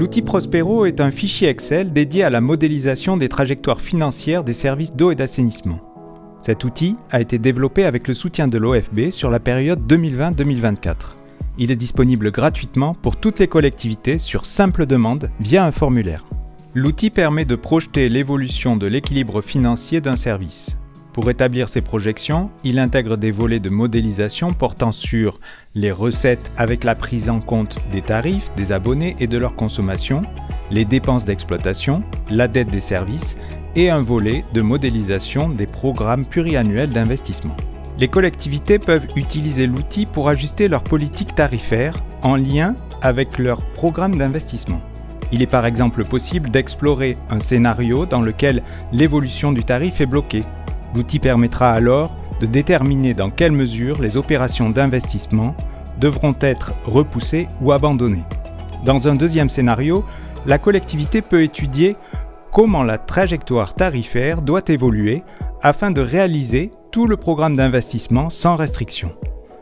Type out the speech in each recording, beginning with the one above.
L'outil Prospero est un fichier Excel dédié à la modélisation des trajectoires financières des services d'eau et d'assainissement. Cet outil a été développé avec le soutien de l'OFB sur la période 2020-2024. Il est disponible gratuitement pour toutes les collectivités sur simple demande via un formulaire. L'outil permet de projeter l'évolution de l'équilibre financier d'un service. Pour établir ces projections, il intègre des volets de modélisation portant sur les recettes avec la prise en compte des tarifs, des abonnés et de leur consommation, les dépenses d'exploitation, la dette des services et un volet de modélisation des programmes pluriannuels d'investissement. Les collectivités peuvent utiliser l'outil pour ajuster leur politique tarifaire en lien avec leur programme d'investissement. Il est par exemple possible d'explorer un scénario dans lequel l'évolution du tarif est bloquée. L'outil permettra alors de déterminer dans quelle mesure les opérations d'investissement devront être repoussées ou abandonnées. Dans un deuxième scénario, la collectivité peut étudier comment la trajectoire tarifaire doit évoluer afin de réaliser tout le programme d'investissement sans restriction.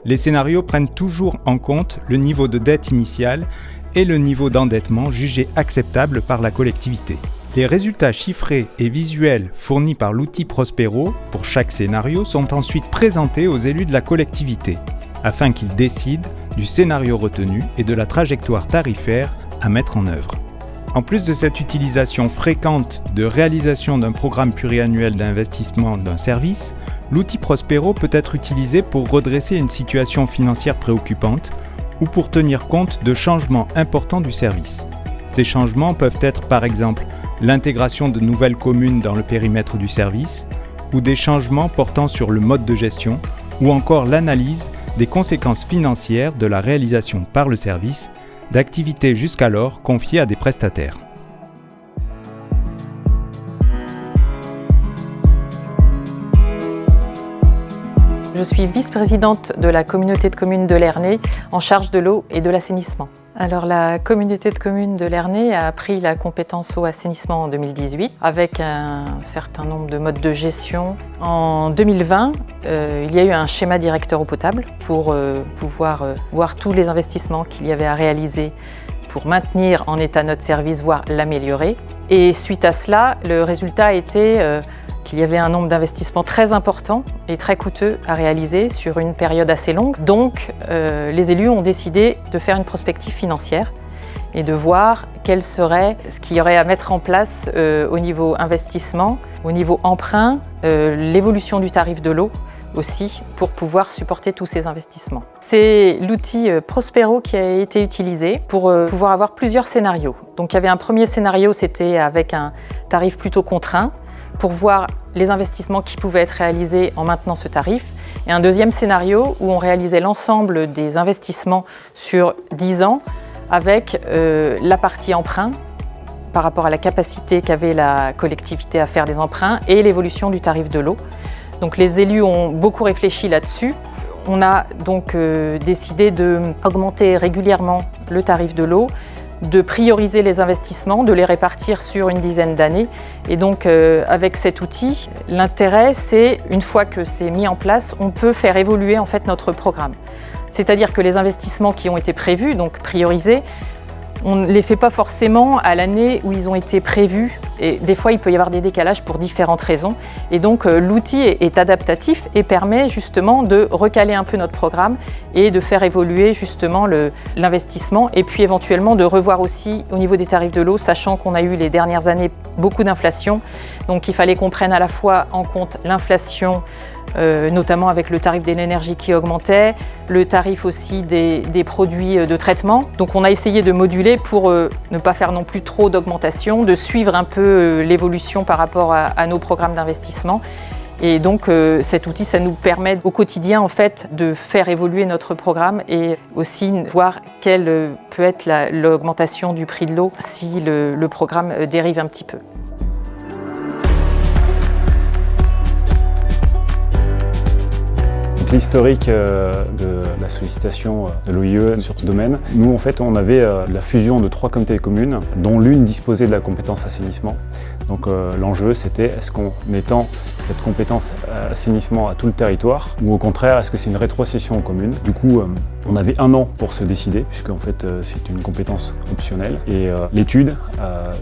Les scénarios prennent toujours en compte le niveau de dette initiale et le niveau d'endettement jugé acceptable par la collectivité. Les résultats chiffrés et visuels fournis par l'outil Prospero pour chaque scénario sont ensuite présentés aux élus de la collectivité, afin qu'ils décident du scénario retenu et de la trajectoire tarifaire à mettre en œuvre. En plus de cette utilisation fréquente de réalisation d'un programme pluriannuel d'investissement d'un service, l'outil Prospero peut être utilisé pour redresser une situation financière préoccupante ou pour tenir compte de changements importants du service. Ces changements peuvent être par exemple l'intégration de nouvelles communes dans le périmètre du service, ou des changements portant sur le mode de gestion, ou encore l'analyse des conséquences financières de la réalisation par le service d'activités jusqu'alors confiées à des prestataires. Je suis vice-présidente de la communauté de communes de Lernay en charge de l'eau et de l'assainissement. Alors la communauté de communes de Lernay a pris la compétence eau-assainissement en 2018 avec un certain nombre de modes de gestion. En 2020, il y a eu un schéma directeur eau potable pour pouvoir voir tous les investissements qu'il y avait à réaliser pour maintenir en état notre service, voire l'améliorer. Et suite à cela, le résultat a été qu'il y avait un nombre d'investissements très important et très coûteux à réaliser sur une période assez longue. Donc, les élus ont décidé de faire une prospective financière et de voir quel serait ce qu'il y aurait à mettre en place au niveau investissement, au niveau emprunt, l'évolution du tarif de l'eau aussi pour pouvoir supporter tous ces investissements. C'est l'outil Prospero qui a été utilisé pour pouvoir avoir plusieurs scénarios. Donc, il y avait un premier scénario, c'était avec un tarif plutôt contraint, pour voir les investissements qui pouvaient être réalisés en maintenant ce tarif. Et un deuxième scénario où on réalisait l'ensemble des investissements sur 10 ans avec la partie emprunt par rapport à la capacité qu'avait la collectivité à faire des emprunts et l'évolution du tarif de l'eau. Donc les élus ont beaucoup réfléchi là-dessus. On a donc décidé d'augmenter régulièrement le tarif de l'eau, de prioriser les investissements, de les répartir sur une dizaine d'années. Et donc avec cet outil, l'intérêt c'est, une fois que c'est mis en place, on peut faire évoluer en fait notre programme. C'est-à-dire que les investissements qui ont été prévus, donc priorisés, on ne les fait pas forcément à l'année où ils ont été prévus. Et des fois, il peut y avoir des décalages pour différentes raisons. Et donc, l'outil est adaptatif et permet justement de recaler un peu notre programme et de faire évoluer justement l'investissement. Et puis éventuellement de revoir aussi au niveau des tarifs de l'eau, sachant qu'on a eu les dernières années beaucoup d'inflation. Donc, il fallait qu'on prenne à la fois en compte l'inflation, notamment avec le tarif de l'énergie qui augmentait, le tarif aussi des produits de traitement. Donc on a essayé de moduler pour ne pas faire non plus trop d'augmentation, de suivre un peu l'évolution par rapport à nos programmes d'investissement. Et donc cet outil, ça nous permet au quotidien en fait de faire évoluer notre programme et aussi voir quelle peut être l'augmentation du prix de l'eau si le programme dérive un petit peu. L'historique de la sollicitation de l'OIE sur ce domaine. Nous, en fait, on avait la fusion de 3 communautés de communes, dont l'une disposait de la compétence assainissement. Donc l'enjeu c'était est-ce qu'on étend cette compétence assainissement à tout le territoire ou au contraire est-ce que c'est une rétrocession aux communes. Du coup on avait 1 an pour se décider puisque en fait c'est une compétence optionnelle et l'étude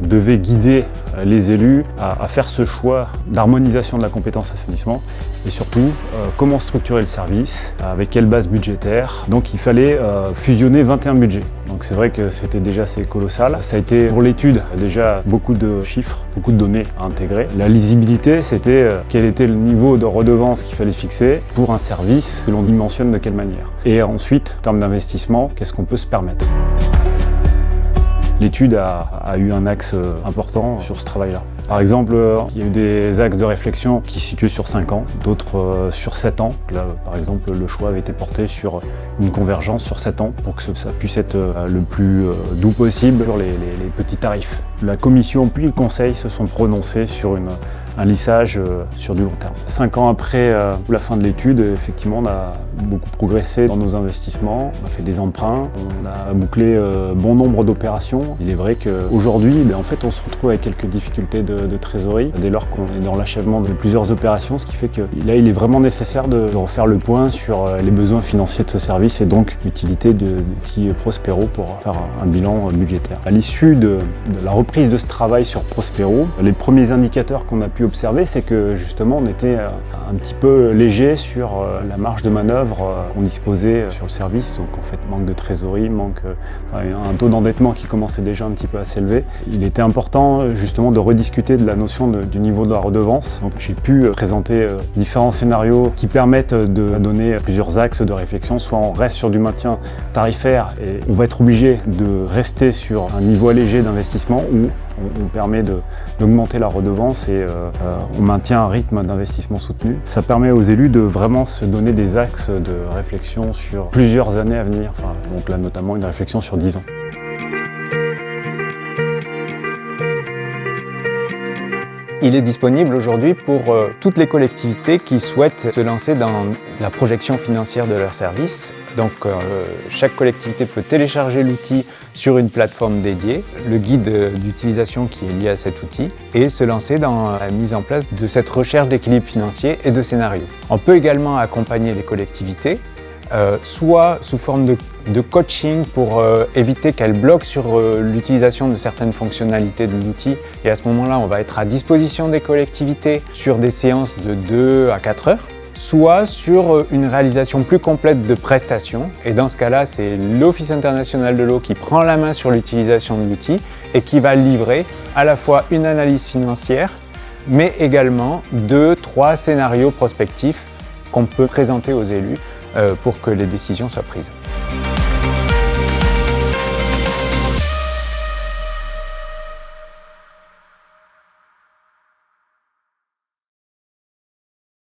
devait guider les élus à faire ce choix d'harmonisation de la compétence assainissement et surtout comment structurer le service, avec quelle base budgétaire. Donc il fallait fusionner 21 budgets. Donc c'est vrai que c'était déjà assez colossal. Ça a été pour l'étude déjà beaucoup de chiffres, beaucoup de données à intégrer. La lisibilité, c'était quel était le niveau de redevance qu'il fallait fixer pour un service que l'on dimensionne de quelle manière. Et ensuite, en termes d'investissement, qu'est-ce qu'on peut se permettre ? L'étude a eu un axe important sur ce travail-là. Par exemple, il y a eu des axes de réflexion qui se situent sur 5 ans, d'autres sur 7 ans. Là, par exemple, le choix avait été porté sur une convergence sur 7 ans pour que ça puisse être le plus doux possible sur les petits tarifs. La commission puis le conseil se sont prononcés sur un lissage sur du long terme. 5 ans après la fin de l'étude, effectivement, on a beaucoup progressé dans nos investissements. On a fait des emprunts, on a bouclé bon nombre d'opérations. Il est vrai qu'aujourd'hui, en fait, on se retrouve avec quelques difficultés de trésorerie dès lors qu'on est dans l'achèvement de plusieurs opérations, ce qui fait que là, il est vraiment nécessaire de refaire le point sur les besoins financiers de ce service et donc l'utilité d'outils Prospero pour faire un bilan budgétaire. À l'issue de la reprise de ce travail sur Prospero, les premiers indicateurs qu'on a pu observer, c'est que justement on était un petit peu léger sur la marge de manœuvre qu'on disposait sur le service. Donc en fait manque de trésorerie, un taux d'endettement qui commençait déjà un petit peu à s'élever. Il était important justement de rediscuter de la notion du niveau de la redevance. Donc j'ai pu présenter différents scénarios qui permettent de donner plusieurs axes de réflexion. Soit on reste sur du maintien tarifaire et on va être obligé de rester sur un niveau allégé d'investissement ou on permet d'augmenter la redevance et on maintient un rythme d'investissement soutenu. Ça permet aux élus de vraiment se donner des axes de réflexion sur plusieurs années à venir. Donc là notamment une réflexion sur 10 ans. Il est disponible aujourd'hui pour toutes les collectivités qui souhaitent se lancer dans la projection financière de leurs services. Donc chaque collectivité peut télécharger l'outil sur une plateforme dédiée, le guide d'utilisation qui est lié à cet outil, et se lancer dans la mise en place de cette recherche d'équilibre financier et de scénarios. On peut également accompagner les collectivités soit sous forme de coaching pour éviter qu'elles bloquent sur l'utilisation de certaines fonctionnalités de l'outil. Et à ce moment-là, on va être à disposition des collectivités sur des séances de 2 à 4 heures, soit sur une réalisation plus complète de prestations. Et dans ce cas-là, c'est l'Office international de l'eau qui prend la main sur l'utilisation de l'outil et qui va livrer à la fois une analyse financière, mais également 2-3 scénarios prospectifs qu'on peut présenter aux élus pour que les décisions soient prises.